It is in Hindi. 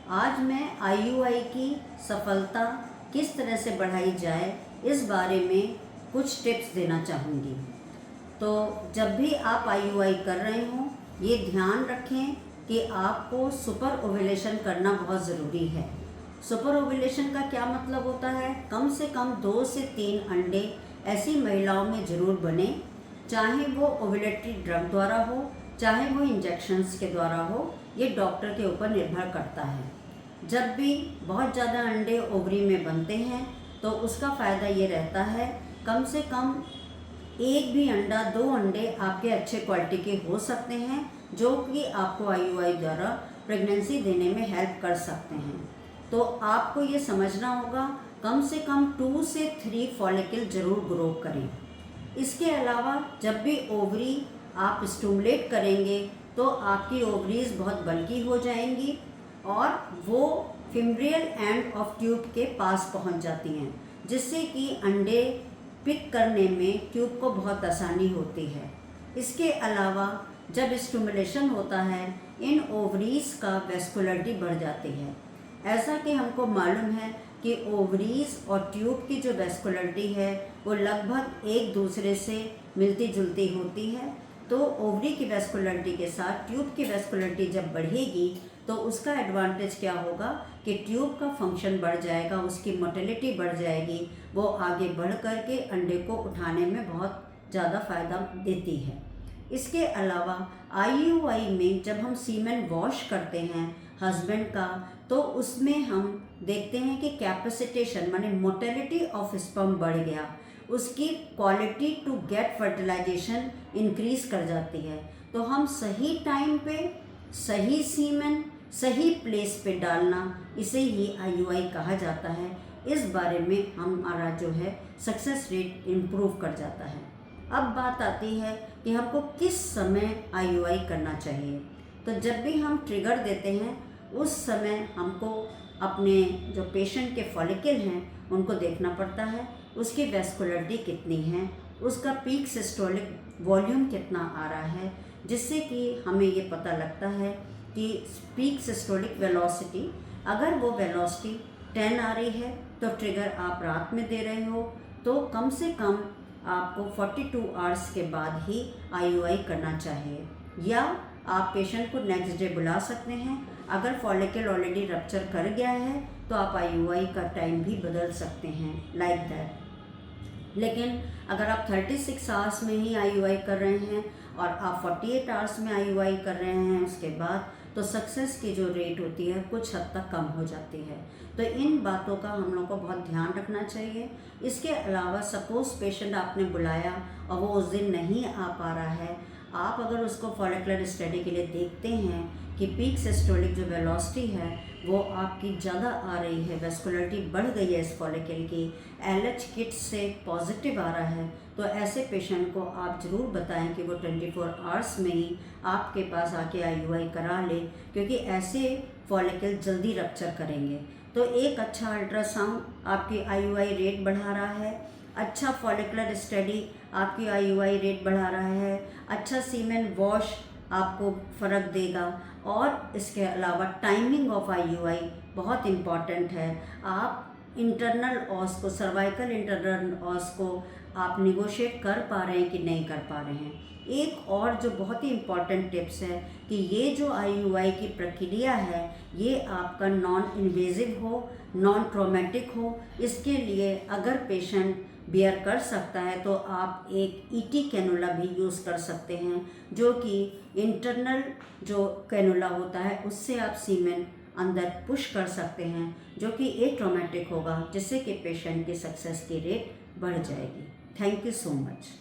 आज मैं आईयूआई की सफलता किस तरह से बढ़ाई जाए इस बारे में कुछ टिप्स देना चाहूँगी। तो जब भी आप आईयूआई कर रहे हों, ये ध्यान रखें कि आपको सुपर ओव्यूलेशन करना बहुत ज़रूरी है। सुपर ओव्यूलेशन का क्या मतलब होता है? कम से कम 2 से 3 अंडे ऐसी महिलाओं में ज़रूर बने, चाहे वो ओव्यूलेटरी ड्रग द्वारा हो, चाहे वो इंजेक्शंस के द्वारा हो, ये डॉक्टर के ऊपर निर्भर करता है। जब भी बहुत ज़्यादा अंडे ओवरी में बनते हैं तो उसका फ़ायदा ये रहता है, कम से कम एक भी अंडा, 2 अंडे आपके अच्छे क्वालिटी के हो सकते हैं, जो कि आपको आईयूआई द्वारा प्रेगनेंसी देने में हेल्प कर सकते हैं। तो आपको ये समझना होगा, कम से कम 2 से 3 फॉलिकल ज़रूर ग्रो करें। इसके अलावा जब भी ओवरी आप स्टिमुलेट करेंगे तो आपकी ओवरीज बहुत बल्की हो जाएंगी और वो फिम्ब्रियल एंड ऑफ ट्यूब के पास पहुंच जाती हैं, जिससे कि अंडे पिक करने में ट्यूब को बहुत आसानी होती है। इसके अलावा जब स्टिमुलेशन होता है, इन ओवरीज का वेस्कुलरिटी बढ़ जाती है। ऐसा कि हमको मालूम है कि ओवरीज और ट्यूब की जो वेस्कुलरिटी है वो लगभग एक दूसरे से मिलती जुलती होती है। तो ओवरी की वेस्कुलरिटी के साथ ट्यूब की वेस्कुलरिटी जब बढ़ेगी तो उसका एडवांटेज क्या होगा कि ट्यूब का फंक्शन बढ़ जाएगा, उसकी मोटिलिटी बढ़ जाएगी, वो आगे बढ़ कर के अंडे को उठाने में बहुत ज़्यादा फ़ायदा देती है। इसके अलावा आईयूआई में जब हम सीमेन वॉश करते हैं हस्बैंड का, तो उसमें हम देखते हैं कि कैपेसिटेशन माने मोटिलिटी ऑफ स्पर्म बढ़ गया, उसकी quality to get fertilization increase कर जाती है। तो हम सही टाइम पे सही सीमेन सही प्लेस पे डालना, इसे ही आईयूआई कहा जाता है। इस बारे में हमारा जो है सक्सेस रेट इम्प्रूव कर जाता है। अब बात आती है कि हमको किस समय आईयूआई करना चाहिए। तो जब भी हम ट्रिगर देते हैं उस समय हमको अपने जो पेशेंट के फॉलिकल हैं उनको देखना पड़ता है, उसकी वेस्कुलरिटी कितनी है, उसका पीक सिस्टोलिक वॉल्यूम कितना आ रहा है, जिससे कि हमें ये पता लगता है कि पीक सिस्टोलिक वेलोसिटी, अगर वो वेलोसिटी 10 आ रही है तो ट्रिगर आप रात में दे रहे हो तो कम से कम आपको 42 आवर्स के बाद ही आईयूआई करना चाहिए, या आप पेशेंट को नेक्स्ट डे बुला सकते हैं। अगर फॉलिकल ऑलरेडी रप्चर कर गया है तो आप आईयूआई का टाइम भी बदल सकते हैं, लाइक दैट। लेकिन अगर आप 36 आवर्स में ही आईयूआई कर रहे हैं और आप 48 आवर्स में आईयूआई कर रहे हैं उसके बाद, तो सक्सेस की जो रेट होती है कुछ हद तक कम हो जाती है। तो इन बातों का हम लोग को बहुत ध्यान रखना चाहिए। इसके अलावा सपोज पेशेंट आपने बुलाया और वो उस दिन नहीं आ पा रहा है, आप अगर उसको फॉलिकुलर स्टडी के लिए देखते हैं कि पीक सिस्टोलिक जो वेलोसिटी है वो आपकी ज़्यादा आ रही है, वेस्कुलरिटी बढ़ गई है इस फॉलिकल की, एलएच किट से पॉजिटिव आ रहा है, तो ऐसे पेशेंट को आप ज़रूर बताएं कि वो 24 आवर्स में ही आपके पास आके आईयूआई करा ले, क्योंकि ऐसे फॉलिकल जल्दी रप्चर करेंगे। तो एक अच्छा अल्ट्रासाउंड आपकी आईयूआई रेट बढ़ा रहा है, अच्छा फॉलिकुलर स्टडी आपकी आईयूआई रेट बढ़ा रहा है, अच्छा सीमेन वॉश आपको फ़र्क देगा, और इसके अलावा टाइमिंग ऑफ आईयूआई बहुत इम्पॉर्टेंट है। आप इंटरनल ऑस को, सर्वाइकल इंटरनल ऑस को आप निगोशिएट कर पा रहे हैं कि नहीं कर पा रहे हैं। एक और जो बहुत ही इम्पॉर्टेंट टिप्स है कि ये जो आईयूआई की प्रक्रिया है ये आपका नॉन इन्वेजिव हो, नॉन ट्रॉमेटिक हो। इसके लिए अगर पेशेंट बियर कर सकता है तो आप एक ईटी कैनुला भी यूज़ कर सकते हैं, जो कि इंटरनल जो कैनुला होता है उससे आप सीमेन अंदर पुश कर सकते हैं, जो कि एट्रोमेटिक होगा, जिससे कि पेशेंट की सक्सेस की रेट बढ़ जाएगी। Thank you so much.